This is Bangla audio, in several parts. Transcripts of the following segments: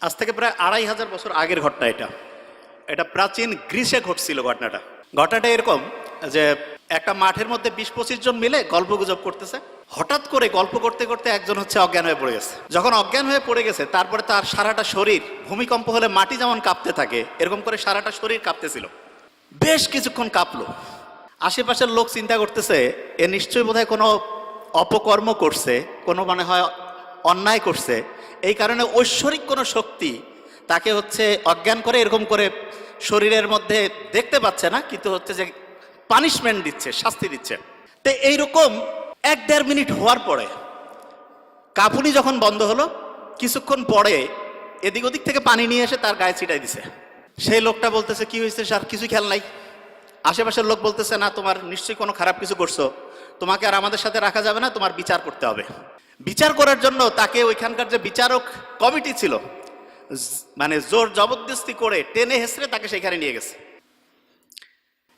আজ থেকে প্রায় ২৫০০ বছর আগের ঘটনা এটা। এটা প্রাচীন গ্রিসে ঘটছিল ঘটনাটা এরকম যে একটা মাঠের মধ্যে ২০-২৫ জন মিলে গল্পগুজব করতেছে। হঠাৎ করে গল্প করতে করতে একজন অজ্ঞান হয়ে পড়ে গেছে। যখন অজ্ঞান হয়ে পড়ে গেছে তারপরে তার সারাটা শরীর, ভূমিকম্প হলে মাটি যেমন কাঁপতে থাকে এরকম করে সারাটা শরীর কাঁপতেছিল। বেশ কিছুক্ষণ কাঁপলো। আশেপাশের লোক চিন্তা করতেছে এ নিশ্চয়ই বোধহয় কোনো অপকর্ম করছে, কোনো মনে হয় অন্যায় করছে, এই কারণে ঐশ্বরিক কোনো শক্তি তাকে অজ্ঞান করে এরকম করে শরীরের মধ্যে দেখতে পাচ্ছে না, কিন্তু যে পানিশমেন্ট দিচ্ছে, শাস্তি দিচ্ছে। তো এইরকম ১-১.৫ মিনিট হওয়ার পরে কাঁপুনি যখন বন্ধ হলো, কিছুক্ষণ পরে এদিক ওদিক থেকে পানি নিয়ে এসে তার গায়ে ছিটাই দিছে। সেই লোকটা বলতেছে কি হয়েছে স্যার, কিছুই খেয়াল নাই। আশেপাশের লোক বলতেছে না, তোমার নিশ্চয়ই কোনো খারাপ কিছু করছো, তোমাকে আর আমাদের সাথে রাখা যাবে না, তোমার বিচার করতে হবে। বিচার করার জন্য তাকে ওইখানকার যে বিচারক কমিটি ছিল, মানে জোর জবরদস্তি করে টেনে হেসড়ে তাকে সেখানে নিয়ে গেছে।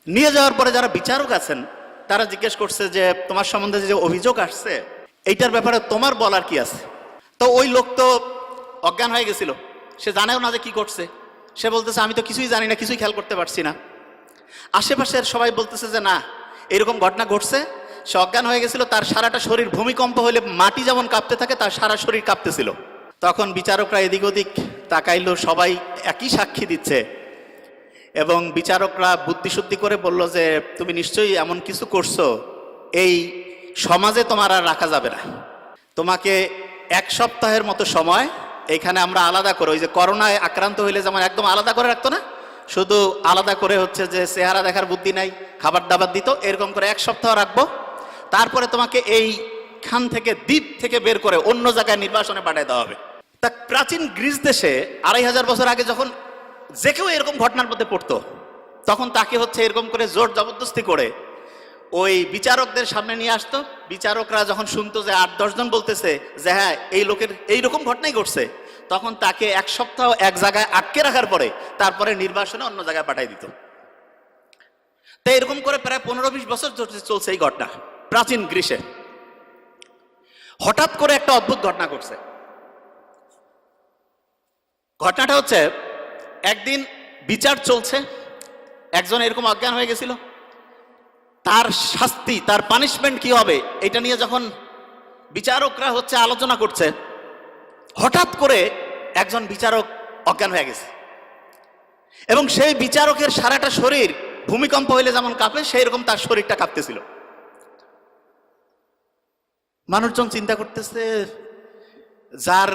নিয়ে যাওয়ার পরে যারা বিচারক আছেন তারা জিজ্ঞেস করছে যে তোমার সম্বন্ধে যে অভিযোগ আসছে এইটার ব্যাপারে তোমার বলার কি আছে। তো ওই লোক তো অজ্ঞান হয়ে গেছিল, সে জানেও না যে কি করছে। সে বলতেছে আমি তো কিছুই জানি না, কিছুই খেয়াল করতে পারছি না। আশেপাশের সবাই বলতেছে যে না, এরকম ঘটনা ঘটছে, সে অজ্ঞান হয়ে গেছিল, তার সারাটা শরীর ভূমিকম্প হলে মাটি যেমন কাঁপতে থাকে তার সারা শরীর কাঁপতেছিল। তখন বিচারকরা এদিক ওদিক তাকাইলো, সবাই একই সাক্ষী দিচ্ছে, এবং বিচারকরা বুদ্ধিশুদ্ধি করে বলল যে তুমি নিশ্চয়ই এমন কিছু করছো, এই সমাজে তোমার আর রাখা যাবে না, তোমাকে ১ সপ্তাহের মতো সময় এখানে আমরা আলাদা করে, ওই যে করোনায় আক্রান্ত হইলে যেমন একদম আলাদা করে রাখতো না, শুধু আলাদা করে যে চেহারা দেখার বুদ্ধি নাই, খাবার দাবার দিত, এরকম করে ১ সপ্তাহ রাখবো, তারপরে তোমাকে এইখান থেকে দ্বীপ থেকে বের করে অন্য জায়গায় নির্বাসনে পাঠিয়ে দেওয়া হবে। তা প্রাচীন গ্রিস দেশে ২৫০০ বছর আগে যখন যে কেউ এরকম ঘটনার মধ্যে পড়তো, তখন তাকে এরকম করে জোর জবরদস্তি করে ওই বিচারকদের সামনে নিয়ে আসতো। বিচারকরা যখন শুনতো যে ৮-১০ জন বলতেছে যে হ্যাঁ এই লোকের এইরকম ঘটনাই ঘটছে, তখন তাকে ১ সপ্তাহ এক জায়গায় আটকে রাখার পরে তারপরে নির্বাসনে অন্য জায়গায় পাঠিয়ে দিত। তো এরকম করে প্রায় ১৫-২০ বছর চলছে এই ঘটনা প্রাচীন গ্রিসে। হঠাৎ করে একটা অদ্ভুত ঘটনা ঘটছে। ঘটনাটা একদিন বিচার চলছে, একজন এরকম অজ্ঞান হয়ে গেছিল, তার শাস্তি, তার পানিশমেন্ট কি হবে এটা নিয়ে যখন বিচারকরা আলোচনা করছে, হঠাৎ করে একজন বিচারক অজ্ঞান হয়ে গেছে, এবং সেই বিচারকের সারাটা শরীর ভূমিকম্প হইলে যেমন কাঁপে সেই রকম তার শরীরটা কাঁপতেছিল। মানুষজন চিন্তা করতেছে যার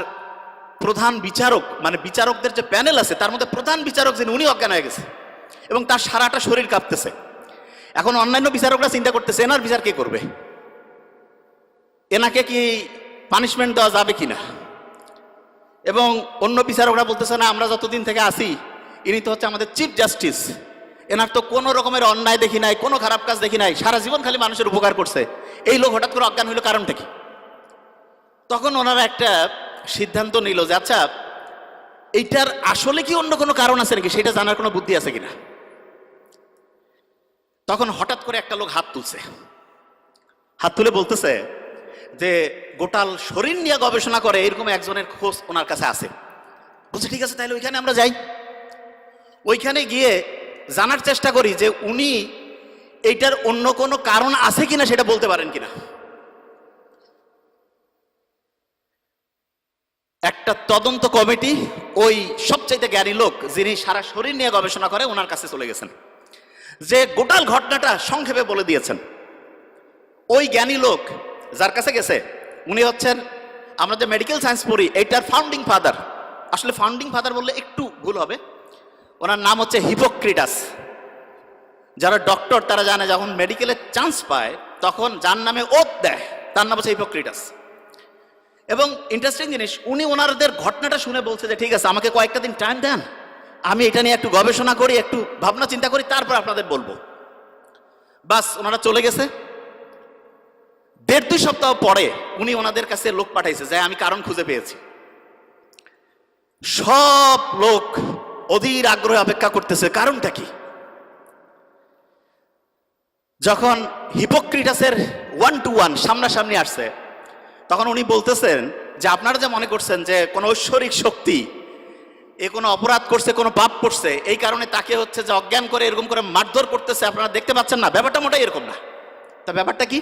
প্রধান বিচারক, মানে বিচারকদের যে প্যানেল আছে তার মধ্যে প্রধান বিচারক যিনি, উনি অজ্ঞান হয়ে গেছে এবং তার সারাটা শরীর কাঁপতেছে। এখন অন্যান্য বিচারকরা চিন্তা করতেছে এনার বিচার কে করবে, এনাকে কি পানিশমেন্ট দেওয়া যাবে কিনা। এবং অন্য বিচারকরা বলতেছে না, আমরা যতদিন থেকে আসি ইনি তো আমাদের চিফ জাস্টিস, এনার তো কোনো রকমের অন্যায় দেখি নাই, কোনো খারাপ কাজ দেখি নাই, সারা জীবন খালি মানুষের উপকার করছে, এই লোক হঠাৎ করে অজ্ঞান হইল কারণটা কি। তখন ওনারা একটা সিদ্ধান্ত নিল যে আচ্ছা এইটার আসলে কি অন্য কোনো কারণ আছে নাকি, সেটা জানার কোনো বুদ্ধি আছে কিনা। তখন হঠাৎ করে একটা লোক হাত তুলে বলতেছে যে গোটাল শরীর নিয়ে গবেষণা করে এরকম একজনের খোঁজ ওনার কাছে আছে। বলছে ঠিক আছে, তাহলে ওইখানে আমরা যাই, ওইখানে গিয়ে জানার চেষ্টা করি যে উনি এইটার অন্য কোনো কারণ আছে কিনা সেটা বলতে পারেন কিনা। একটা তদন্ত কমিটি ওই সবচাইতে জ্ঞানী লোক যিনি সারা শরীর নিয়ে গবেষণা করে ওনার কাছে চলে গেছেন, যে গোটাল ঘটনাটা সংক্ষেপে বলে দিয়েছেন। ওই জ্ঞানী লোক যার কাছে গেছে উনি আমরা যে মেডিকেল সায়েন্স পড়ি এইটার ফাউন্ডিং ফাদার, আসলে ফাউন্ডিং ফাদার বললে একটু ভুল হবে, ওনার নাম হিপোক্রেটাস। যারা ডক্টর তারা জানে যখন মেডিকেলে চান্স পায় তখন যার নামে ওত দেয় তার নাম হিপোক্রেটাস। এবং ইন্টারেস্টিং জিনিস, উনি ওনাদের ঘটনাটা শুনে বলছে যে ঠিক আছে আমাকে কয়েকটা দিন টাইম দেন, আমি এটা নিয়ে একটু গবেষণা করি, একটু ভাবনা চিন্তা করি, তারপর আপনাদের বলবো। বাস ওনারা চলে গেছে। ১.৫-২ সপ্তাহ পরে উনি ওনাদের কাছে লোক পাঠাইছে যে আমি কারণ খুঁজে পেয়েছি। সব লোক অধীর আগ্রহে অপেক্ষা করতেছে কারণটা কি। যখন হিপোক্রেটাসের 1-to-1 সামনাসামনি আসছে তখন উনি বলতেছেন যে আপনারা যে মনে করছেন যে কোনো ঐশ্বরিক শক্তি এ কোনো অপরাধ করছে, কোনো পাপ করছে, এই কারণে তাকে হচ্ছে যে অজ্ঞান করে এরকম করে মারধর করতেছে, আপনারা দেখতে পাচ্ছেন না। ব্যাপারটা মোটাই এরকম না। তা ব্যাপারটা কি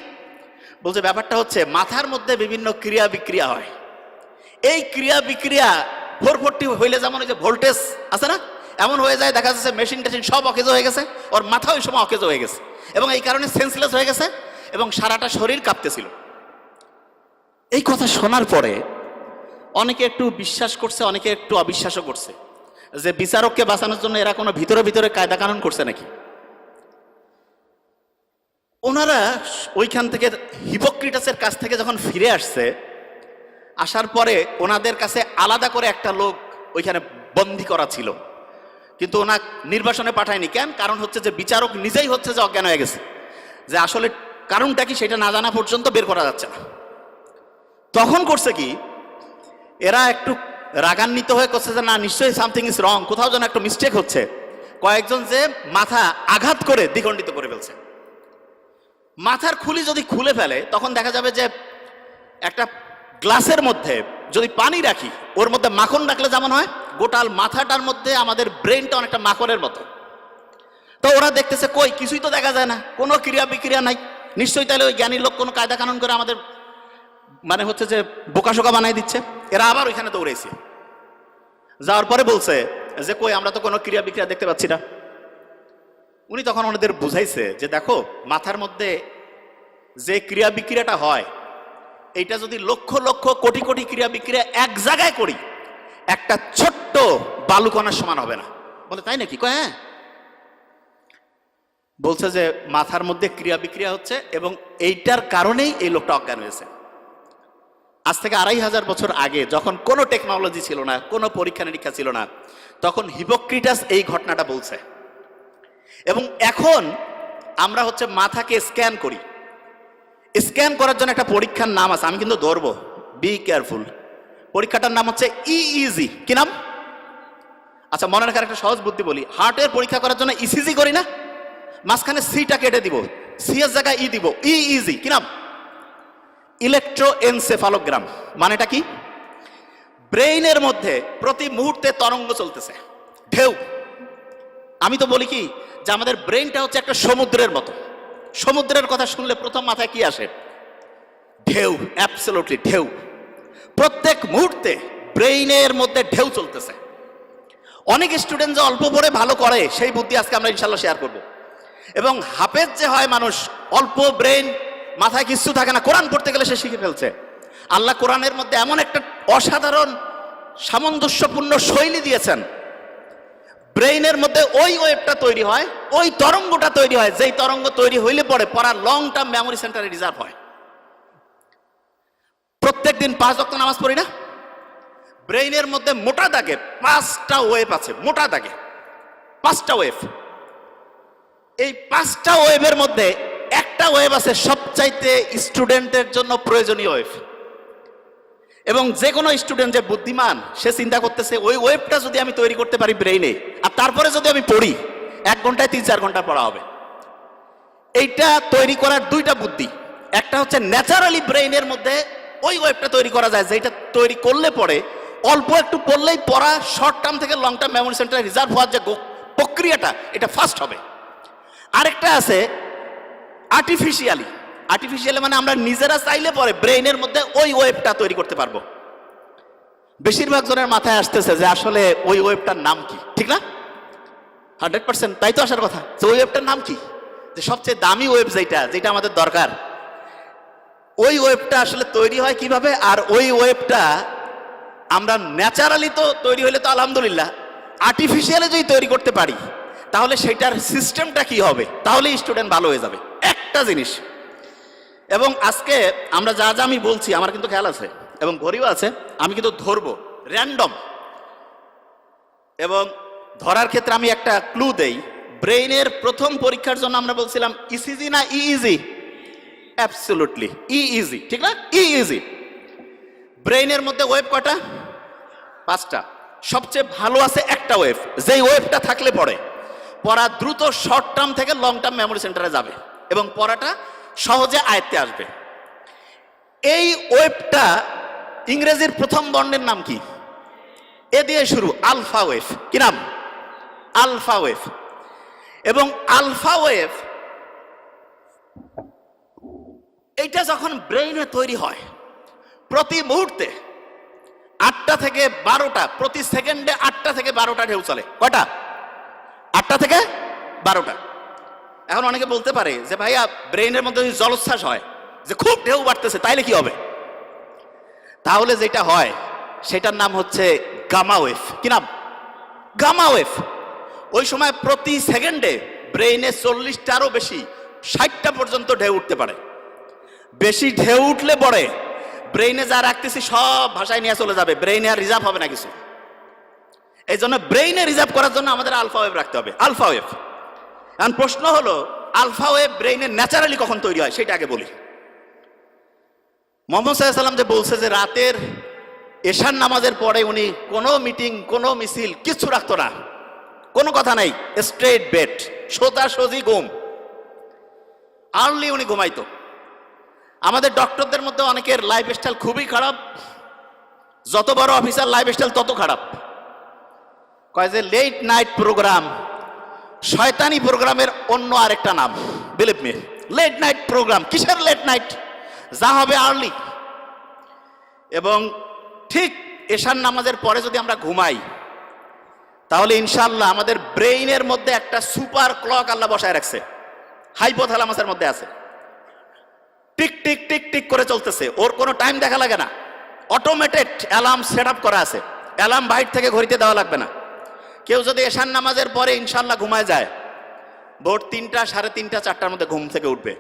বলছে? ব্যাপারটা হচ্ছে মাথার মধ্যে বিভিন্ন ক্রিয়া বিক্রিয়া হয়। এই ক্রিয়া বিক্রিয়া 440 হইলে যেমন ওই যে ভোল্টেজ আছে না, এমন হয়ে যায়, দেখা যাচ্ছে মেশিন টেশিন সব অকেজো হয়ে গেছে, ওর মাথা ওই সময় অকেজো হয়ে গেছে এবং এই কারণে সেন্সলেস হয়ে গেছে এবং সারাটা শরীর কাঁপতেছিল। এই কথা শোনার পরে অনেকে একটু বিশ্বাস করছে, অনেকে একটু অবিশ্বাসও করছে যে বিচারককে বাঁচানোর জন্য এরা কোনো ভিতরে ভিতরে কায়দা কানুন করছে নাকি। ওনারা ওইখান থেকে হিপোক্রেটাসের কাছ থেকে যখন ফিরে আসছে, আসার পরে ওনাদের কাছে আলাদা করে একটা লোক ওইখানে বন্দী করা ছিল, কিন্তু ওনা নির্বাসনে পাঠায়নি। কেন? কারণ হচ্ছে যে বিচারক নিজেই হচ্ছে যে অজ্ঞান হয়ে গেছে, যে আসলে কারণটা কি সেটা না জানা পর্যন্ত বের করা যাচ্ছে না। তখন করছে কি, এরা একটু রাগান্বিত হয়ে করছে যে না, নিশ্চয়ই সামথিং ইজ রং, কোথাও যেন একটা মিস্টেক হচ্ছে। কয়েকজন যে মাথা আঘাত করে দ্বিখণ্ডিত করে ফেলছে। মাথার খুলি যদি খুলে ফেলে তখন দেখা যাবে যে একটা গ্লাসের মধ্যে যদি পানি রাখি, ওর মধ্যে মাখন রাখলে যেমন হয়, গোটাল মাথাটার মধ্যে আমাদের ব্রেনটা অনেকটা মাখনের মতো। তো ওরা দেখতেছে কই কিছুই তো দেখা যায় না, কোনো ক্রিয়া বিক্রিয়া নাই, নিশ্চয়ই তাহলে ওই জ্ঞানী লোক কোনো কায়দা কানুন করে আমাদের মানে হচ্ছে যে বোকাশোকা বানাই দিচ্ছে। এরা আবার ওইখানে দৌড়েছে, যাওয়ার পরে বলছে যে কই আমরা তো কোনো ক্রিয়া বিক্রিয়া দেখতে পাচ্ছি না। উনি তখন ওনাদের বুঝাইছে যে দেখো, মাথার মধ্যে যে ক্রিয়া বিক্রিয়াটা হয়, এইটা যদি লক্ষ লক্ষ কোটি কোটি ক্রিয়া বিক্রিয়া এক জায়গায় করি, একটা ছোট্ট বালুকণার সমান হবে না। বলে তাই নাকি? কয় হ্যাঁ। বলছে যে মাথার মধ্যে ক্রিয়া বিক্রিয়া হচ্ছে এবং এইটার কারণেই এই লোকটা অজ্ঞান হয়েছে। আজ থেকে 2500 বছর আগে, যখন কোনো টেকনোলজি ছিল না, কোনো পরীক্ষা নিরীক্ষা ছিল না, তখন হিপোক্রেটাস এই ঘটনাটা বলছে। এবং এখন আমরা হচ্ছে মাথাকে স্ক্যান করি। স্ক্যান করার জন্য একটা পরীক্ষার নাম আছে, আমি কিন্তু ধরবো, বি কেয়ারফুল। পরীক্ষাটার নাম হচ্ছে ইইজি। কি নাম? আচ্ছা, মনে রাখার একটা সহজ বুদ্ধি বলি। হার্টের পরীক্ষা করার জন্য ইসিজি করি না, মাঝখানে সিটা কেটে দিব, সি এর জায়গায় ই দিব, ইইজি। কি নাম? ইলেকট্রোএনসেফালোগ্রাম। মানেটা কি? ব্রেইনের মধ্যে প্রতি মুহূর্তে তরঙ্গ চলতেছে, ঢেউ। আমি তো বলি কি যে আমাদের ব্রেইনটা হচ্ছে একটা সমুদ্রের মতো। সমুদ্রের কথা শুনলে প্রথম মাথায় কি আসে? ঢেউ। অ্যাবসলিউটলি ঢেউ। প্রত্যেক মুহূর্তে ব্রেইনের মধ্যে ঢেউ চলতেছে। অনেক স্টুডেন্ট যে অল্প পড়ে ভালো করে, সেই বুদ্ধি আজকে আমরা ইনশাল্লাহ শেয়ার করব। এবং হাফেজ যে হয় মানুষ, অল্প ব্রেইন, মাথায় কিছু থাকে না, কোরআন পড়তে গেলে সে শিখে ফেলছে। আল্লাহ কোরআনের মধ্যে এমন একটা অসাধারণ সামঞ্জস্যপূর্ণ শৈলী দিয়েছেন, ব্রেইনের মধ্যে ওই ওয়েভটা তৈরি হয়, ওই তরঙ্গটা তৈরি হয়, যেই তরঙ্গ তৈরি হইলে পরে পড়া লং টার্ম মেমোরি সেন্টারে রিজার্ভ হয়। প্রত্যেক দিন 5 ওয়াক্ত নামাজ পড়ি না, ব্রেইনের মধ্যে মোটা দাগে 5টা ওয়েভ আছে, মোটা দাগে 5টা ওয়েভ। এই 5টা ওয়েভের মধ্যে একটা ওয়েভ আছে সবচাইতে স্টুডেন্টের জন্য প্রয়োজনীয় ওয়েভ। এবং যে কোনো স্টুডেন্ট যে বুদ্ধিমান, সে চিন্তা করতেছে ওই ওয়েবটা যদি আমি তৈরি করতে পারি ব্রেইনে, আর তারপরে যদি আমি পড়ি, 1 ঘন্টায় 3-4 ঘন্টা পড়া হবে। এইটা তৈরি করার 2টা বুদ্ধি। একটা হচ্ছে ন্যাচারালি ব্রেইনের মধ্যে ওই ওয়েবটা তৈরি করা যায়, যেটা তৈরি করলে পরে অল্প একটু পড়লেই পড়া শর্ট টার্ম থেকে লং টার্ম মেমোরি সেন্টারে রিজার্ভ হওয়ার যে প্রক্রিয়াটা, এটা ফাস্ট হবে। আরেকটা আছে আর্টিফিশিয়ালি। আর্টিফিশিয়ালি মানে আমরা নিজেরা চাইলে পরে ব্রেইনের মধ্যে ওই ওয়েবটা তৈরি করতে পারবো। বেশিরভাগ জনের মাথায় আসতেছে যে আসলে ওই ওয়েবটার নাম কি, ঠিক না? 100% তাই তো আসার কথা, যে ওই ওয়েবটার নাম কি, যে সবচেয়ে দামি ওয়েব যেটা আমাদের দরকার, ওই ওয়েবটা আসলে তৈরি হয় কিভাবে? আর ওই ওয়েবটা আমরা ন্যাচারালি তো তৈরি হইলে তো আলহামদুলিল্লাহ, আর্টিফিশিয়ালি যদি তৈরি করতে পারি তাহলে সেটার সিস্টেমটা কি হবে, তাহলে স্টুডেন্ট ভালো হয়ে যাবে। একটা জিনিস, এবং আজকে আমরা যা যা আমি বলছি আমার কিন্তু খেয়াল আছে এবং ঘড়িও আছে, আমি কিন্তু ধরবো র্যান্ডম। এবং ধরার ক্ষেত্রে আমি একটা ক্লু দেই। ব্রেইনের প্রথম পরীক্ষার জন্য আমরা বলছিলাম ইসিজি না ইইজি? অ্যাবসলিউটলি ইইজি, ঠিক না? ইইজি। ব্রেইনের মধ্যে ওয়েভ কয়টা? 5টা। সবচেয়ে ভালো আছে একটা ওয়েভ, যেই ওয়েভটা থাকলে পড়ে পড়া দ্রুত শর্ট টার্ম থেকে লং টার্ম মেমোরি সেন্টারে যাবে এবং পড়াটা সহজে আয়ত্তে আসবে। এই ওয়েবটা ইংরেজির প্রথম বর্ণের নাম কি? এ দিয়ে শুরু, আলফা ওয়েভ। কি নাম? Alpha wave. এবং আলফা ওয়েভ এইটা যখন ব্রেইনে তৈরি হয়, প্রতি মুহূর্তে 8টা থেকে 12টা, প্রতি সেকেন্ডে 8টা থেকে 12টা ঢেউ চলে। কয়টা? 8টা থেকে 12টা। এখন অনেকে বলতে পারে যে ভাইয়া, ব্রেইনের মধ্যে যদি জলোচ্ছ্বাস হয়, যে খুব ঢেউ বাড়তেছে, তাইলে কি হবে? তাহলে যেটা হয় সেটার নাম হচ্ছে গামা ওয়েভ। কি নাম? Gamma wave. ওই সময় প্রতি সেকেন্ডে ব্রেইনে 40টারও বেশি, 60টা পর্যন্ত ঢেউ উঠতে পারে। বেশি ঢেউ উঠলে পরে ব্রেইনে যা রাখতেছি সব ভাষায় নিয়ে চলে যাবে, ব্রেইনে আর রিজার্ভ হবে না কিছু। এই জন্য ব্রেইনে রিজার্ভ করার জন্য আমাদের আলফা ওয়েভ রাখতে হবে, আলফা ওয়েভ। এখন প্রশ্ন হলো, আলফা ওয়েভ ব্রেইনে ন্যাচারালি কখন তৈরি হয় সেটা আগে বলি। মুহাম্মদ সাল্লাল্লাহু আলাইহি ওয়াসাল্লাম যে বলছে যে রাতের এশার নামাজের পরে উনি কোনো মিটিং, কোনো মিছিল কিচ্ছু রাখতো না, কোনো কথা নাই, স্ট্রেট বেড, সোজাসুজি ঘুম, আর্লি উনি ঘুমাইতো। আমাদের ডক্টরদের মধ্যে অনেকের লাইফস্টাইল খুবই খারাপ, যত বড় অফিসার লাইফস্টাইল তত খারাপ। কয় যে লেট নাইট প্রোগ্রাম, শয়তানি প্রোগ্রামের অন্য আরেকটা নাম, believe me. Late night programme, কিসের লেট নাইট? যা হবে আর্লি। এবং ঠিক এশার নামাজের পরে যদি আমরা ঘুমাই, তাহলে ইনশাআল্লাহ আমাদের ব্রেইনের মধ্যে একটা সুপার ক্লক আল্লাহ বসায় রাখছে, হাইপোথ্যালামাসের মধ্যে আছে, টিক টিক টিক টিক করে চলতেছে, ওর কোনো টাইম দেখা লাগে না, অটোমেটেড অ্যালার্ম সেট আপ করা আছে, অ্যালার্ম বাইরে থেকে ঘড়িতে দেওয়া লাগবে না। কেউ যদি এশার নামাজের পরে ইনশাআল্লাহ ঘুমায় যায়, ভোর 3টা, 3:30, 4টার মধ্যে ঘুম থেকে উঠবে।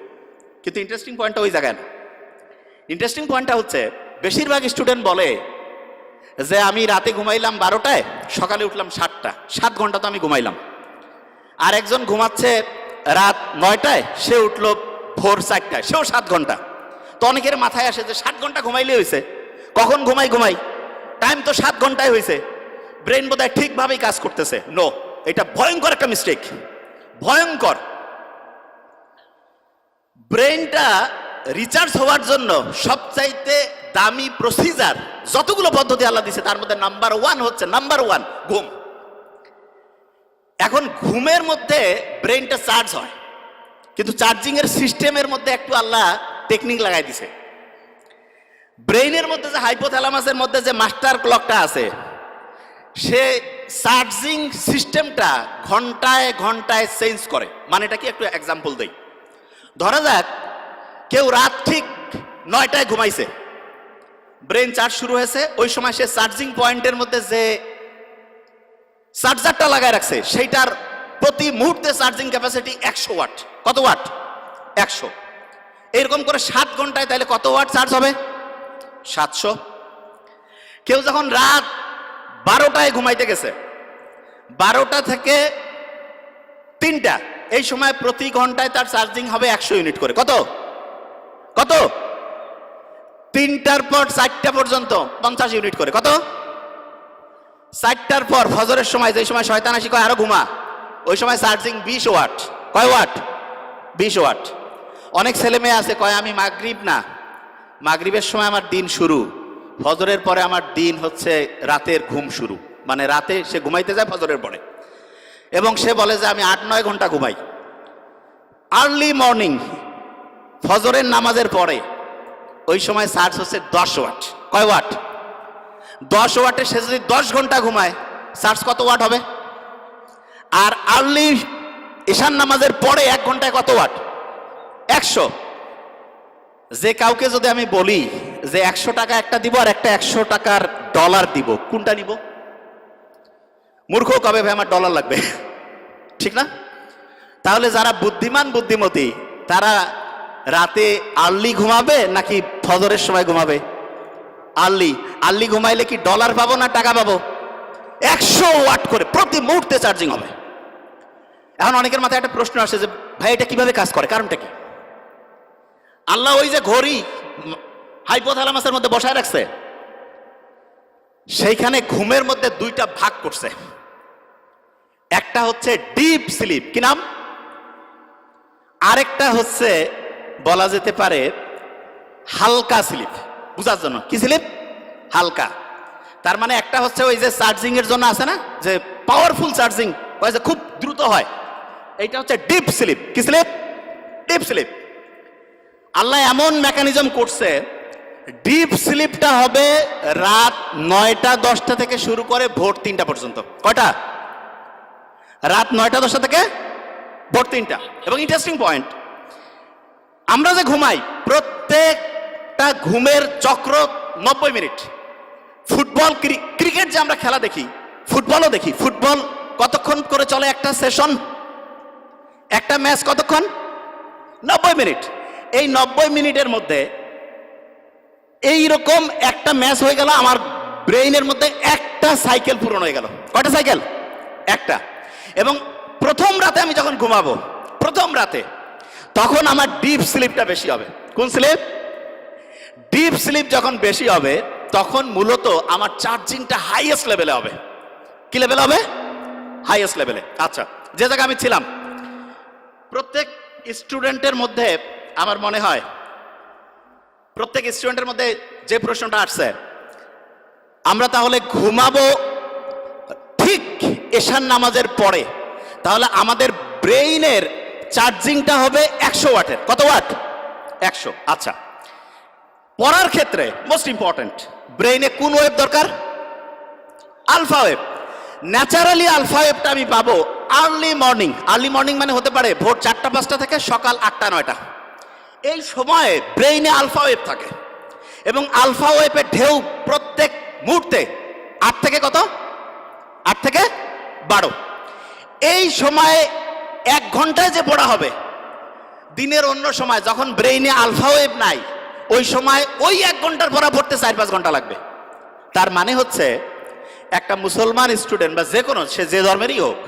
কিন্তু ইন্টারেস্টিং পয়েন্টটা ওই জায়গায় না। ইন্টারেস্টিং পয়েন্টটা হচ্ছে, বেশিরভাগ স্টুডেন্ট বলে যে আমি রাতে ঘুমাইলাম 12টায়, সকালে উঠলাম 7টা, 7 ঘন্টা তো আমি ঘুমাইলাম। আর একজন ঘুমাচ্ছে রাত 9টায়, সে উঠলো ভোর 4টায়, সেও 7 ঘন্টা। তো অনেকের মাথায় আসে যে 7 ঘন্টা ঘুমাইলে হয়েছে, কখন ঘুমাই, টাইম তো 7 ঘন্টায় হয়েছে, ব্রেন বোধহয় ঠিকভাবেই কাজ করতেছে। নো, এটা ভয়ঙ্কর একটা মিস্টেক, ভয়ঙ্কর। ব্রেনটা রিচার্জ হওয়ার জন্য সবচাইতে দামি প্রসিজার যতগুলো পদ্ধতি আল্লাহ দিয়েছে, তার মধ্যে নাম্বার 1 হচ্ছে ঘুম। এখন ঘুমের মধ্যে ব্রেনটা চার্জ হয়, কিন্তু চার্জিং এর সিস্টেমের মধ্যে একটু আল্লাহ টেকনিক লাগাই দিছে। ব্রেইনের মধ্যে যে হাইপোথ্যালামাসের মধ্যে যে মাস্টার ক্লকটা আছে, সে চার্জিং সিস্টেমটা ঘন্টায় ঘন্টায় চেঞ্জ করে। মানে এটা কি, একটু এক্সাম্পল দেই। ধরা যাক কেউ রাত ঠিক 9টায় ঘুমাইছে, ব্রেন চার্জ শুরু হয়েছে, ওই সময় সে চার্জিং পয়েন্টের মধ্যে যে চার্জারটা লাগায় রাখছে, সেইটার প্রতি মুহূর্তে চার্জিং ক্যাপাসিটি 100 ওয়াট। কত ওয়াট? 100। এরকম করে 7 ঘন্টায় তাহলে কত ওয়াট চার্জ হবে? 700। কেউ যখন রাত 12টায় ঘুমাইতে গেছে, 12টা থেকে 3টা, এই সময় প্রতি ঘন্টায় তার চার্জিং হবে 100 ইউনিট করে। কত? 3টার পর 4টা পর্যন্ত 50 ইউনিট করে। কত? 4টার পর ফজরের সময়, যে সময় শয়তান আসি কয় আরো ঘুমা, ওই সময় চার্জিং 20 ওয়াট। কয় ওয়াট? 20 ওয়াট। অনেক ছেলে মেয়ে আছে কয় আমি মাগরিবের সময় আমার দিন শুরু, ফজরের পরে আমার দিন হচ্ছে রাতের ঘুম শুরু। মানে রাতে সে ঘুমাইতে যায় ফজরের পরে, এবং সে বলে যে আমি 8-9 ঘন্টা ঘুমাই। আর্লি মর্নিং ফজরের নামাজের পরে ওই সময় চার্জ হচ্ছে 10 ওয়াট। কয় ওয়াট? 10 ওয়াটে সে যদি 10 ঘন্টা ঘুমায়, চার্জ কত ওয়াট হবে? আর আর্লি ঈশান নামাজের পরে 1 ঘন্টায় কত ওয়াট? 100। যে কাউকে যদি আমি বলি যে 100 টাকা একটা দিব আর একটা 100 টাকার ডলার দিব, কোনটা নিব? মূর্খ কবে ভাই আমার ডলার লাগবে, ঠিক না? তাহলে যারা বুদ্ধিমান বুদ্ধিমতী, তারা রাতে আর্লি ঘুমাবে নাকি ফজরের সময় ঘুমাবে? আর্লি ঘুমাইলে কি ডলার পাবো না টাকা পাবো? 100 ওয়াট করে প্রতি মুহূর্তে চার্জিং হবে। এখন অনেকের মাথায় একটা প্রশ্ন আসে যে ভাই এটা কিভাবে কাজ করে, কারণটা কি? আল্লাহ ওই যে ঘড়ি হাইপোথ্যালামাসের মধ্যে বসায় রাখছে, সেইখানে ঘুমের মধ্যে 2টা ভাগ করছে। একটা হচ্ছে ডিপ স্লিপ, কি নাম? আরেকটা হচ্ছে বলা যেতে পারে হালকা স্লিপ। বুঝার জন্য কি স্লিপ? হালকা। তার মানে একটা হচ্ছে ওই যে চার্জিং এর জন্য আছে না, যে পাওয়ারফুল চার্জিং, ওই যে খুব দ্রুত হয়, এইটা হচ্ছে ডিপ স্লিপ। কি স্লিপ? Deep sleep. আল্লাহ এমন মেকানিজম করছে, ডিপ স্লিপটা হবে রাত 9টা 10টা থেকে শুরু করে ভোর 3টা পর্যন্ত। কয়টা? রাত 9টা 10টা থেকে ভোর 3টা। এবং ইন্টারেস্টিং পয়েন্ট, আমরা যে ঘুমাই প্রত্যেকটা ঘুমের চক্র 90 মিনিট। ফুটবল, ক্রিকেট যে আমরা খেলা দেখি, ফুটবলও দেখি, ফুটবল কতক্ষণ করে চলে একটা সেশন, একটা ম্যাচ কতক্ষণ? 90 মিনিট। এই 90 মিনিটের মধ্যে এইরকম একটা ম্যাচ হয়ে গেল, আমার ব্রেইনের মধ্যে একটা সাইকেল পূরণ হয়ে গেল। কয়টা সাইকেল? একটা। এবং প্রথম রাতে আমি যখন ঘুমাবো, প্রথম রাতে, তখন আমার ডিপ স্লিপটা বেশি হবে। কোন স্লিপ? ডিপ স্লিপ যখন বেশি হবে তখন মূলত আমার চার্জিংটা হাইয়েস্ট লেভেলে হবে। কি লেভেল হবে? হাইয়েস্ট লেভেলে। আচ্ছা, যে জায়গায় আমি ছিলাম, প্রত্যেক স্টুডেন্টের মধ্যে আমার মনে হয় প্রত্যেক স্টুডেন্টের মধ্যে যে প্রশ্নটা আসছে, আমরা তাহলে ঘুমাবো ঠিক এশার নামাজের পরে, তাহলে আমাদের ব্রেইনের চার্জিংটা হবে 100 ওয়াটের। কত ওয়াট? 100। আচ্ছা, পড়ার ক্ষেত্রে মোস্ট ইম্পর্টেন্ট, ব্রেইনে কোন ওয়েভ দরকার? Alpha wave. ন্যাচারালি আলফা ওয়েভটা আমি পাবো আর্লি মর্নিং। আর্লি মর্নিং মানে হতে পারে ভোর 4টা 5টা থেকে সকাল 8টা 9টা। এই সময়ে ব্রেইনে আলফা ওয়েভ থাকে এবং আলফা ওয়েভের ঢেউ প্রত্যেক মুহূর্তে 8 থেকে কত? 8 থেকে 12। এই সময়ে 1 ঘন্টায় যে পড়া হবে, দিনের অন্য সময় যখন ব্রেইনে আলফা ওয়েভ নাই, ওই সময় ওই 1 ঘন্টার পড়া পড়তে 4-5 ঘন্টা লাগবে। তার মানে হচ্ছে একটা মুসলমান স্টুডেন্ট বা যে কোনো, সে যে ধর্মেরই হোক,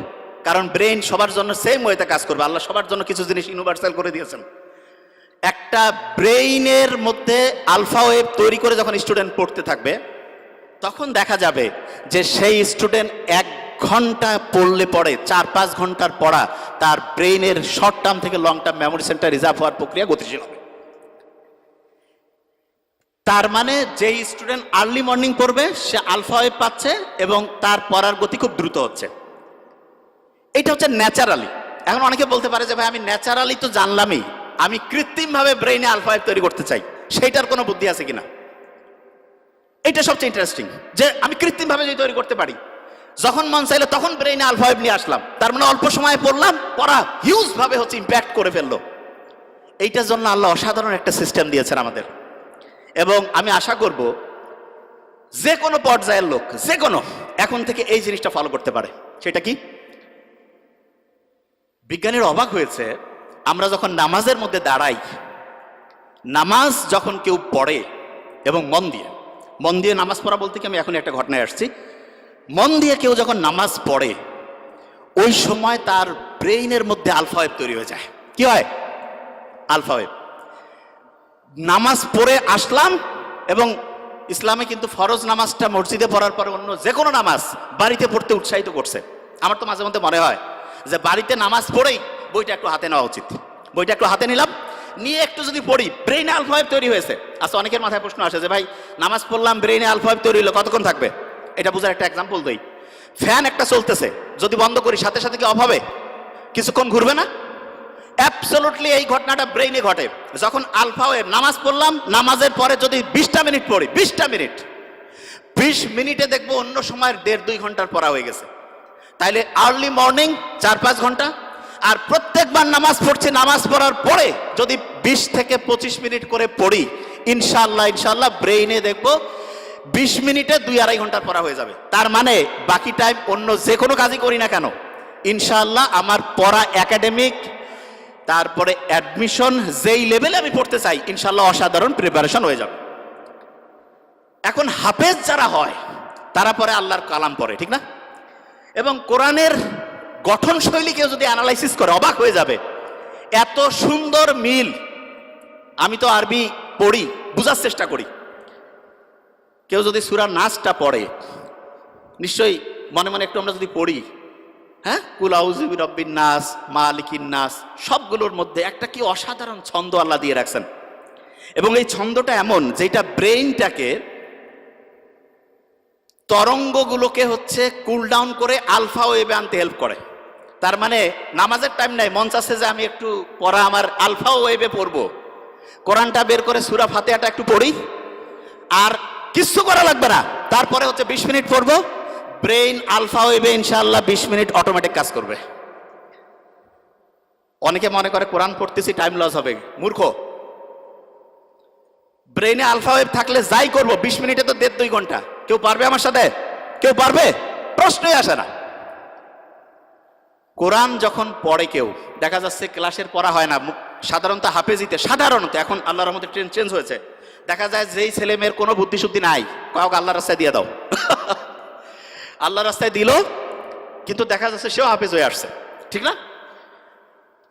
কারণ ব্রেইন সবার জন্য সেম ওয়েতে কাজ করবে। আল্লাহ সবার জন্য কিছু জিনিস ইউনিভার্সাল করে দিয়েছেন। একটা ব্রেইনের মধ্যে আলফা ওয়েভ তৈরি করে যখন স্টুডেন্ট পড়তে থাকবে, তখন দেখা যাবে যে সেই স্টুডেন্ট 1 ঘন্টা পড়লে পড়ে 4-5 ঘন্টার পড়া তার ব্রেইনের শর্ট টার্ম থেকে long term memory centre reserve হওয়ার প্রক্রিয়া গতিশীল হবে। তার মানে যেই স্টুডেন্ট আর্লি মর্নিং পড়বে সে আলফা ওয়েভ পাচ্ছে এবং তার পড়ার গতি খুব দ্রুত হচ্ছে। এটা হচ্ছে ন্যাচারালি। এখন অনেকে বলতে পারে যে ভাই আমি ন্যাচারালি তো জানলামই, আমি কৃত্রিমভাবে ব্রেইনে আলফা ওয়েভ তৈরি করতে চাই, সেইটার কোনো বুদ্ধি আছে কিনা? এটা সবচেয়ে ইন্টারেস্টিং, যে আমি কৃত্রিমভাবে যদি তৈরি করতে পারি, যখন মন চাইলো তখন ব্রেইনে আলফা ওয়েভ নিয়ে আসলাম, তার মানে অল্প সময়ে পড়লাম, পড়া হিউজ ভাবে হচ্ছে ইম্প্যাক্ট করে ফেললো। এইটার জন্য আল্লাহ অসাধারণ একটা সিস্টেম দিয়েছেন আমাদের। এবং আমি আশা করব যে কোনো পর্যায়ের লোক, যে কোনো, এখন থেকে এই জিনিসটা ফলো করতে পারে। সেটা কি? বিজ্ঞানীর অবাক হয়েছে, আমরা যখন নামাজের মধ্যে দাঁড়াই, নামাজ যখন কেউ পড়ে এবং মন দিয়ে নামাজ পড়া বলতে কি, আমি এখন একটা ঘটনায় আসছি, মন দিয়ে কেউ যখন নামাজ পড়ে, ওই সময় তার ব্রেইনের মধ্যে আলফা ওয়েভ তৈরি হয়ে যায়। কি হয়? Alpha wave. নামাজ পড়ে আসলাম, এবং ইসলামে কিন্তু ফরজ নামাজটা মসজিদে পড়ার পরে অন্য যে কোনো নামাজ বাড়িতে পড়তে উৎসাহিত করছে। আমার তো মাঝে মধ্যে মনে হয় যে বাড়িতে নামাজ পড়েই বইটা একটু হাতে নেওয়া উচিত। বইটা একটু হাতে নিলাম, নিয়ে একটু যদি পড়ি, ব্রেইনে আলফা ওয়েভ তৈরি হয়েছে। আচ্ছা, অনেকের মাথায় প্রশ্ন আসে যে ভাই নামাজ পড়লাম, ব্রেইনে আলফা ওয়েভ তৈরি হলো, কতক্ষণ থাকবে? এটা বোঝার একটা এক্সাম্পল দেই। ফ্যান একটা চলতেছে, যদি বন্ধ করি সাথে সাথে কি অফ হবে? কিছুক্ষণ ঘুরবে না? অ্যাবসলিউটলি এই ঘটনাটা ব্রেইনে ঘটে। যখন আলফা ওয়েভ, নামাজ পড়লাম, নামাজের পরে যদি 20টা মিনিট পড়ি, 20 মিনিটে দেখবো অন্য সময়ের 1.5-2 ঘন্টার পড়া হয়ে গেছে। তাইলে আর্লি মর্নিং 4-5 ঘন্টা, আর প্রত্যেকবার নামাজ পড়ছি, নামাজ পড়ার পরে যদি 20 থেকে 25 মিনিট করে পড়ি, ইনশাআল্লাহ ব্রেইনে দেখবো 20 মিনিটে 2-2.5 ঘন্টার পড়া হয়ে যাবে। তার মানে বাকি টাইম অন্য যে কোনো কাজই করি না কেন, ইনশাআল্লাহ আমার পড়া, একাডেমিক, তারপরে অ্যাডমিশন, যেই লেভেলে আমি পড়তে চাই, ইনশাআল্লাহ অসাধারণ প্রিপারেশন হয়ে যাবে। এখন হাফেজ যারা হয় তারা পরে আল্লাহর কালাম পড়ে, ঠিক না? এবং কোরআনের গঠন শৈলী কেউ যদি অ্যানালাইসিস করে অবাক হয়ে যাবে, এত সুন্দর মিল। আমি তো আরবি পড়ি, বুঝার চেষ্টা করি। কেউ যদি সূরা নাসটা পড়ে, নিশ্চয়ই মনে মনে একটু আমরা যদি পড়ি, হ্যাঁ, কুল আউযু বিরাব্বিন নাস, মালিকিন নাস, সবগুলোর মধ্যে একটা কি অসাধারণ ছন্দ আল্লাহ দিয়ে রাখছেন। এবং এই ছন্দটা এমন যেটা ব্রেইনটাকে তরঙ্গগুলোকে হচ্ছে কুল ডাউন করে আলফা ওয়েভে আনতে হেল্প করে। তার মানে নামাজের টাইম নাই, মন চাচ্ছে যে আমি একটু পড়া আমার আলফা ওয়েভে পড়বো, কোরআনটা বের করে সূরা ফাতিহাটা একটু পড়ি, আর কিচ্ছু করা লাগবে না, তারপরে হচ্ছে 20 মিনিট পড়বো, ব্রেইন আলফা ওয়েভে ইনশাআল্লাহ 20 মিনিট অটোমেটিক কাজ করবে। অনেকে মনে করে কোরআন পড়তেছি টাইম লস হবে, মূর্খ। ব্রেইনে আলফা ওয়েভ থাকলে যাই করবো 20 মিনিটে তো 1.5-2 ঘন্টা। কেউ পারবে আমার সাথে? কেউ পারবে? প্রশ্নই আসে না। কোরআন যখন পড়ে কেউ, দেখা যাচ্ছে ক্লাসের পড়া হয় না, সাধারণত হাফেজিতে, সাধারণত এখন আল্লাহর রহমতে ট্রেন্ড চেঞ্জ হয়েছে, দেখা যায় যেই ছেলে মেয়ের কোনো বুদ্ধি শুদ্ধি নাই, কাউকে আল্লাহর রাস্তায় দিয়ে দাও আল্লাহর রাস্তায় দিল, কিন্তু দেখা যাচ্ছে সেও হাফেজ হয়ে আসছে, ঠিক না?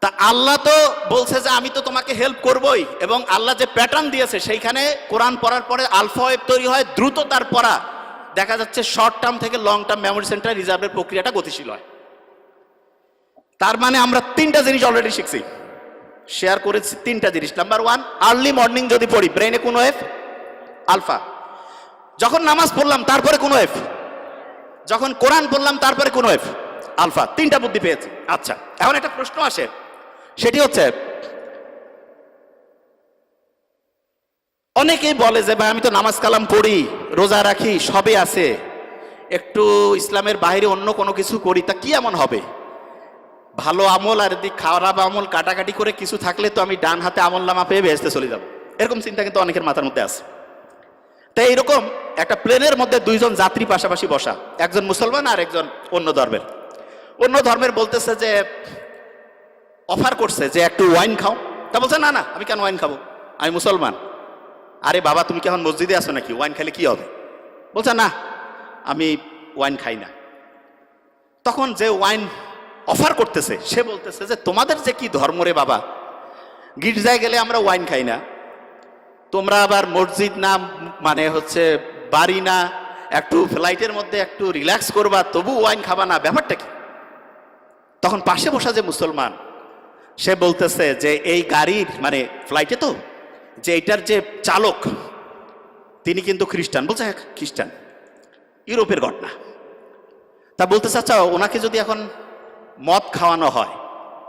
তা আল্লাহ তো বলছে যে আমি তো তোমাকে হেল্প করবই, এবং আল্লাহ যে প্যাটার্ন দিয়েছে সেইখানে কোরআন পড়ার পরে আলফা ওয়েভ তৈরি হয়, দ্রুত তার পড়া, দেখা যাচ্ছে শর্ট টার্ম থেকে লং টার্ম মেমোরি সেন্টার রিজার্ভের প্রক্রিয়াটা গতিশীল হয়। তার মানে আমরা 3টা জিনিস অলরেডি শিখছি, শেয়ার করেছি 3টা জিনিস। নাম্বার 1, আর্লি মর্নিং যদি পড়ি ব্রেইনে কোন ওয়েভ? আলফা। যখন নামাজ পড়লাম তারপরে কোন ওয়েভ? যখন কোরআন পড়লাম তারপরে কোন ওয়েভ? আলফা। 3টা বুদ্ধি পেয়েছি। আচ্ছা, এখন একটা প্রশ্ন আসে, সেটি হচ্ছে অনেকেই বলে যে ভাই আমি তো নামাজ কালাম পড়ি, রোজা রাখি, সবই আছে, একটু ইসলামের বাইরে অন্য কোনো কিছু করি, তা কি এমন হবে? ভালো আমল আর এদিক খারাপ আমল কাটাকাটি করে কিছু থাকলে তো আমি ডান হাতে আমল নামা পেয়ে বেহেশতে চলে যাব, এরকম চিন্তা কিন্তু অনেকের মাথার মধ্যে আছে। তাই এরকম একটা প্লেনের মধ্যে 2 জন যাত্রী পাশাপাশি বসা, একজন মুসলমান আর একজন অন্য ধর্মের। অন্য ধর্মের বলতেছে যে, অফার করছে যে একটু ওয়াইন খাও, তা বলছে না না আমি কেন ওয়াইন খাবো, আমি মুসলমান। আরে বাবা তুমি কি এখন মসজিদে আসো নাকি, ওয়াইন খেলে কি হবে? বলছে না আমি ওয়াইন খাই না। তখন যে ওয়াইন অফার করতেছে সে বলতেছে যে তোমাদের যে কি ধর্ম রে বাবা, গির্জায় গেলে আমরা ওয়াইন খাই না, তোমরা আবার মসজিদ না মানে হচ্ছে বাড়ি না, একটু ফ্লাইটের মধ্যে একটু রিল্যাক্স করবা তবু ওয়াইন খাবা না, ব্যাপারটা কি? তখন পাশে বসা যে মুসলমান সে বলতেছে যে এই গাড়ির মানে ফ্লাইটে তো যে এটার যে চালক তিনি কিন্তু খ্রিস্টান। বলছে হ্যাঁ খ্রিস্টান, ইউরোপের ঘটনা। তা বলতে চাচ্ছা ওনাকে যদি এখন মদ খাওয়ানো হয়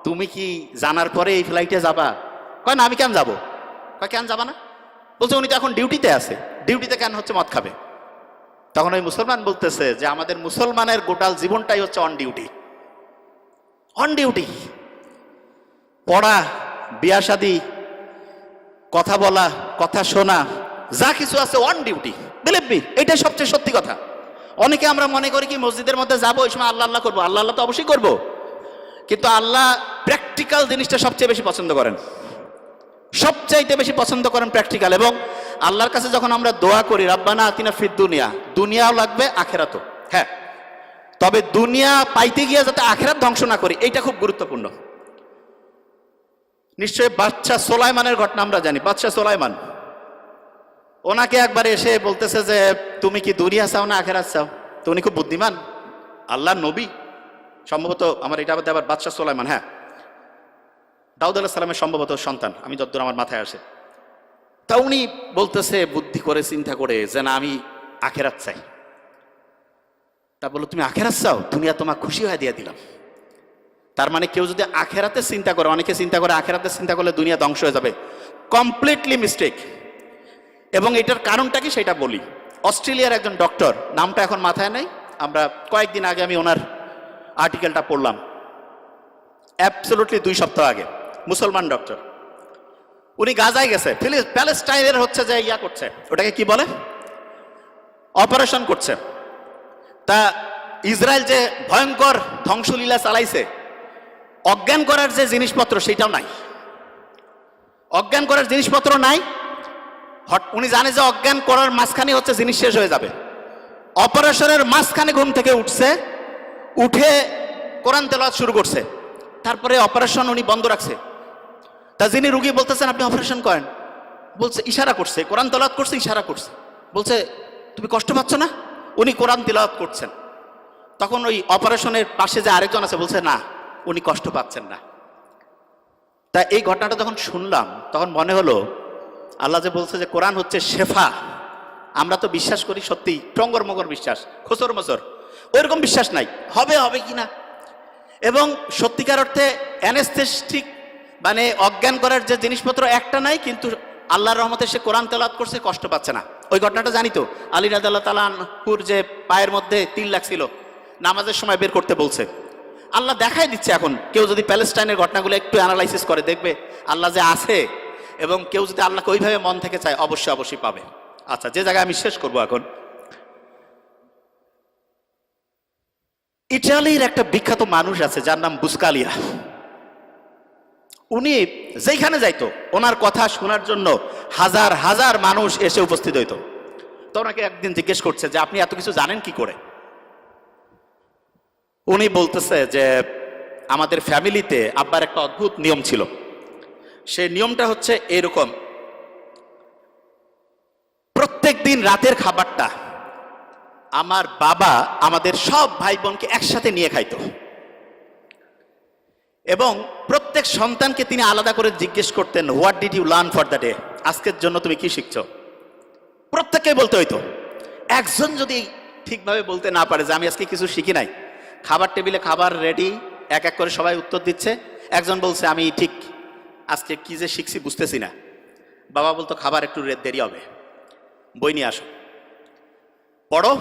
তুমি কি জানার পরে এই ফ্লাইটে যাবা? কয় না আমি কেন যাবো। কয় কেন যাবা না? বলছে উনি তো এখন ডিউটিতে আছে, ডিউটিতে কেন হচ্ছে মদ খাবে? তখন ওই মুসলমান বলতেছে যে আমাদের মুসলমানের গোটাল জীবনটাই হচ্ছে অন ডিউটি। অন ডিউটি, পড়া, বিয়া শাদী, কথা বলা, কথা শোনা, যা কিছু আছে অন ডিউটি। বিলিভ মি, এটাই সবচেয়ে সত্যি কথা। অনেকে আমরা মনে করি কি মসজিদের মধ্যে যাবো ওই সময় আল্লাহ আল্লাহ করবো, আল্লাহ আল্লাহ তো অবশ্যই করবো, কিন্তু আল্লাহ প্র্যাকটিক্যাল জিনিসটা সবচেয়ে বেশি পছন্দ করেন, সবচাইতে বেশি পছন্দ করেন প্র্যাকটিক্যাল। এবং আল্লাহর কাছে যখন আমরা দোয়া করি রাব্বানা আতিনা ফিদ দুনিয়া, দুনিয়াও লাগবে আখেরাতও, হ্যাঁ, তবে দুনিয়া পাইতে গিয়ে যাতে আখেরাত ধ্বংস না করি, এইটা খুব গুরুত্বপূর্ণ। নিশ্চয়ই বাদশাহ সোলাইমানের ঘটনা আমরা জানি। বাদশাহ সোলাইমান, ওনাকে একবার এসে বলতেছে যে তুমি কি দুনিয়া চাও না আখেরাত চাও? তো উনি খুব বুদ্ধিমান, আল্লাহর নবী, সম্ভবত আমার এটা আবার বাদশাহ সোলাইমান, হ্যাঁ দাউদ আলাইহিস সালামের সম্ভবত সন্তান, আমি যতদূর আমার মাথায় আসে। তা উনি বলতেছে বুদ্ধি করে চিন্তা করে যে না আমি আখেরাত চাই। তা বললো তুমি আখেরাত চাও, দুনিয়া তোমার খুশি হয়ে দিয়ে দিলাম। তার মানে কেউ যদি আখেরাতে চিন্তা করে, অনেকে চিন্তা করে আখেরাতে চিন্তা করলে দুনিয়া ধ্বংস হয়ে যাবে, কমপ্লিটলি মিস্টেক। এবং এটার কারণটা কি সেটা বলি। অস্ট্রেলিয়ার একজন ডক্টর, নামটা এখন মাথায় নেই, আমরা কয়েকদিন আগে আমি ওনার আর্টিকেলটা পড়লাম, অ্যাবসলুটলি 2 সপ্তাহ আগে, মুসলমান ডক্টর। উনি গাজায় গেছে, প্যালেস্টাইনের হচ্ছে যে ইয়া করছে, ওটাকে কি বলে, অপারেশন করছে। তা ইসরায়েল যে ভয়ঙ্কর ধ্বংসলীলা চালাইছে, অজ্ঞান করার যে জিনিসপত্র সেটাও নাই, অজ্ঞান করার জিনিসপত্র নাই। উনি জানে যে অজ্ঞান করার মাঝখানে হচ্ছে জিনিস শেষ হয়ে যাবে। অপারেশনের মাঝখানে ঘুম থেকে উঠছে, উঠে কোরআন তেলাওয়াত শুরু করছে, তারপরে অপারেশন উনি বন্ধ রাখছে। তা যিনি রুগী বলতেছেন আপনি অপারেশন করেন, বলছে ইশারা করছে, কোরআন তেলাওয়াত করছে, ইশারা করছে, বলছে তুমি কষ্ট পাচ্ছ না? উনি কোরআন তেলাওয়াত করছেন। তখন ওই অপারেশনের পাশে যে আরেকজন আছে বলছে না উনি কষ্ট পাচ্ছেন না। তা এই ঘটনাটা যখন শুনলাম তখন মনে হলো আল্লাহ যে বলছে যে কোরআন হচ্ছে শেফা, আমরা তো বিশ্বাস করি সত্যি টঙ্গর মগর বিশ্বাস, খোসর মসর, ওইরকম বিশ্বাস নাই হবে হবে কি না। এবং সত্যিকার অর্থে অ্যানেস্থেটিক মানে অজ্ঞান করার যে জিনিসপত্র একটা নাই, কিন্তু আল্লাহর রহমতে সে কোরআন তেলাওয়াত করছে, কষ্ট পাচ্ছে না। ওই ঘটনাটা জানি তো, আলী রাদিয়াল্লাহু তাআলা আনহুর যে পায়ের মধ্যে তিল লাগছিল, নামাজের সময় বের করতে বলছে। আল্লাহ দেখাই দিচ্ছে। এখন কেউ যদি প্যালেস্টাইনের ঘটনাগুলো একটু অ্যানালাইসিস করে দেখবে আল্লাহ যে আছে, এবং কেউ যদি আল্লাহকে ওইভাবে মন থেকে চায় অবশ্যই অবশ্যই পাবে। আচ্ছা, যে জায়গায় আমি শেষ করবো এখন, ইটালির একটা বিখ্যাত মানুষ আছে যার নাম বুসকালিয়া। উনি যেখানে যাইতো ওনার কথা শোনার জন্য হাজার হাজার মানুষ এসে উপস্থিত হইতো। তো ওনাকে একদিন জিজ্ঞেস করছে যে আপনি এত কিছু জানেন কি করে? উনি বলতেছে যে আমাদের ফ্যামিলিতে আব্বার একটা অদ্ভুত নিয়ম ছিল। সেই নিয়মটা হচ্ছে এরকম, প্রত্যেক দিন রাতের খাবারটা আমার বাবা আমাদের সব ভাই বোনকে একসাথে নিয়ে খাইতো, এবং প্রত্যেক সন্তানকে তিনি আলাদা করে জিজ্ঞেস করতেন, what did you learn for the day? আজকের জন্য তুমি কি শিখছো? প্রত্যেককে বলতে হইতো। একজন যদি ঠিকভাবে বলতে না পারে যে আমি আজকে কিছু শিখি নাই, খাবার টেবিলে খাবার রেডি, এক এক করে সবাই উত্তর দিচ্ছে। একজন বলছে আমি ঠিক আজকে কি যে শিখছি বুঝতেছি না। বাবা বলতো খাবার একটু দেরি হবে, বই নিয়ে আসো, পড়ো,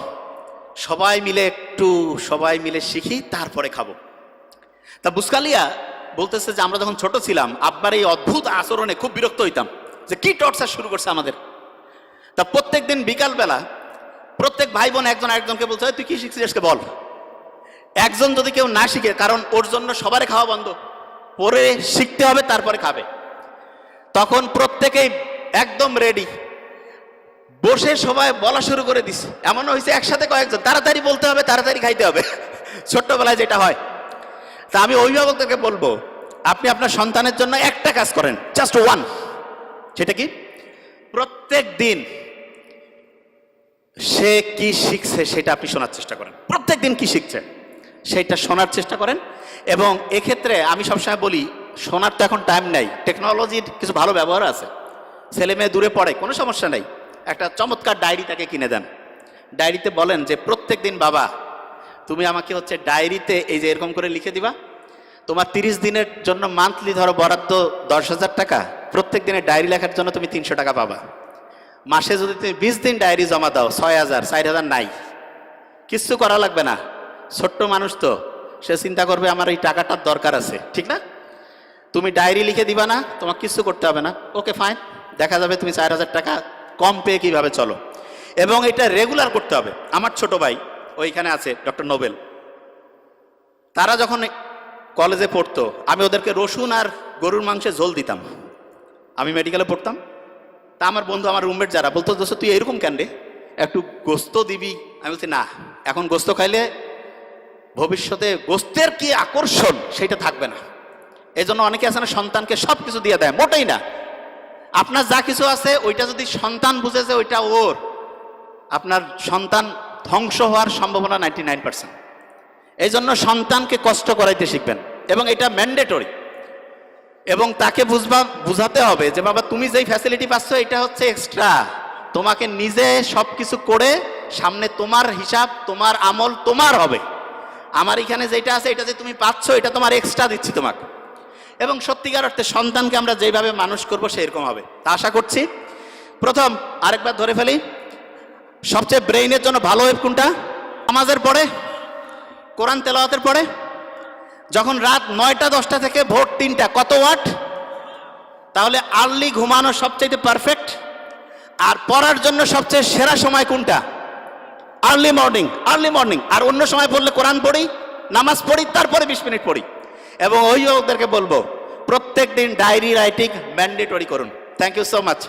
সবাই মিলে শিখি, তারপরে খাবো। তা বুসকালিয়া বলতেছে যে আমরা যখন ছোট ছিলাম আব্বার এই অদ্ভুত আচরণে খুব বিরক্ত হইতাম, যে কি টর্চার শুরু করছে আমাদের। তা প্রত্যেক দিন বিকালবেলা প্রত্যেক ভাই বোন একজন আরেকজনকে বলছে তুই কি শিখছিস আজকে বল। একজন যদি কেউ না শিখে, কারণ ওর জন্য সবারই খাওয়া বন্ধ, পরে শিখতে হবে তারপরে খাবে, তখন প্রত্যেকেই একদম রেডি বসে সবাই বলা শুরু করে দিছে। এমন হয়েছে একসাথে কয়েকজন, তাড়াতাড়ি বলতে হবে, তাড়াতাড়ি খাইতে হবে, ছোট্টবেলায় যেটা হয়। তা আমি অভিভাবকদেরকে বলবো, আপনি আপনার সন্তানের জন্য একটা কাজ করেন, জাস্ট ওয়ান। সেটা কি? প্রত্যেক দিন সে কি শিখছে সেটা আপনি শোনার চেষ্টা করেন। প্রত্যেক দিন কি শিখছে সেটা শোনার চেষ্টা করেন। এবং এক্ষেত্রে আমি সবসময় বলি, শোনার তো এখন টাইম নাই, টেকনোলজির কিছু ভালো ব্যবহার আছে। ছেলে মেয়ে দূরে পড়ে, কোনো সমস্যা নেই, একটা চমৎকার ডায়েরি তাকে কিনে দেন। ডায়েরিতে বলেন যে প্রত্যেক দিন বাবা তুমি আমাকে হচ্ছে ডায়েরিতে এই যে এরকম করে লিখে দিবা, তোমার 30 দিনের জন্য মান্থলি ধরো বরাদ্দ 10,000 টাকা, প্রত্যেক দিনে ডায়েরি লেখার জন্য তুমি 300 টাকা পাবা। মাসে যদি তুমি 20 দিন ডায়েরি জমা দাও 6,000, 4,000 নাই, কিচ্ছু করা লাগবে না। ছোট্ট মানুষ তো, সে চিন্তা করবে আমার এই টাকাটার দরকার আছে, ঠিক না? তুমি ডায়েরি লিখে দিবা না, তোমার কিছু করতে হবে না, ওকে ফাইন, দেখা যাবে তুমি 4,000 টাকা কম পেয়ে কিভাবে চলো। এবং এটা রেগুলার করতে হবে। আমার ছোট ভাই ওইখানে আছে, ডক্টর নোবেল, তারা যখন কলেজে পড়তো আমি ওদেরকে রসুন আর গরুর মাংসে ঝোল দিতাম। আমি মেডিকেলে পড়তাম, তা আমার বন্ধু, আমার রুমমেট যারা বলতো দোস্ত তুই এরকম কেন রে, একটু গোস্ত দিবি। আমি বলছি না, এখন গোস্ত খাইলে ভবিষ্যতে গোস্তের কি আকর্ষণ সেটা থাকবে না। এই জন্য অনেকে আছে না সন্তানকে সব কিছু দিয়ে দেয়, মোটেই না। আপনার যা কিছু আছে ওইটা যদি সন্তান বুঝেছে ওইটা ওর, আপনার সন্তান ধ্বংস হওয়ার সম্ভাবনা 99%। এই জন্য সন্তানকে কষ্ট করাইতে শিখবেন, এবং এটা ম্যান্ডেটরি। এবং তাকে বুঝাতে হবে যে বাবা তুমি যেই ফ্যাসিলিটি পাচ্ছ এটা হচ্ছে এক্সট্রা, তোমাকে নিজে সব কিছু করে সামনে তোমার হিসাব, তোমার আমল তোমার হবে। আমার এখানে যেটা আছে এটা যে তুমি পাচ্ছ এটা তোমার এক্সট্রা দিচ্ছি তোমাকে। এবং সত্যিকার অর্থে সন্তানকে আমরা যেভাবে মানুষ করবো সেরকম হবে, তা আশা করছি। প্রথম আরেকবার ধরে ফেলি, সবচেয়ে ব্রেইনের জন্য ভালো ওয়েব কোনটা? নামাজের পরে, কোরআন তেলাওয়াতের পরে। যখন রাত 9টা 10টা থেকে ভোর 3টা, কত ওয়াট? তাহলে আর্লি ঘুমানো সবচেয়ে পারফেক্ট। আর পড়ার জন্য সবচেয়ে সেরা সময় কোনটা? Early morning. আর অন্য সময় পড়লে কোরআন পড়ি, নামাজ পড়ি, তারপরে 20 মিনিট পড়ি। এবং অভিভাবকদেরকে বলবো প্রত্যেক দিন ডায়েরি রাইটিং ম্যান্ডেটরি করুন। Thank you so much.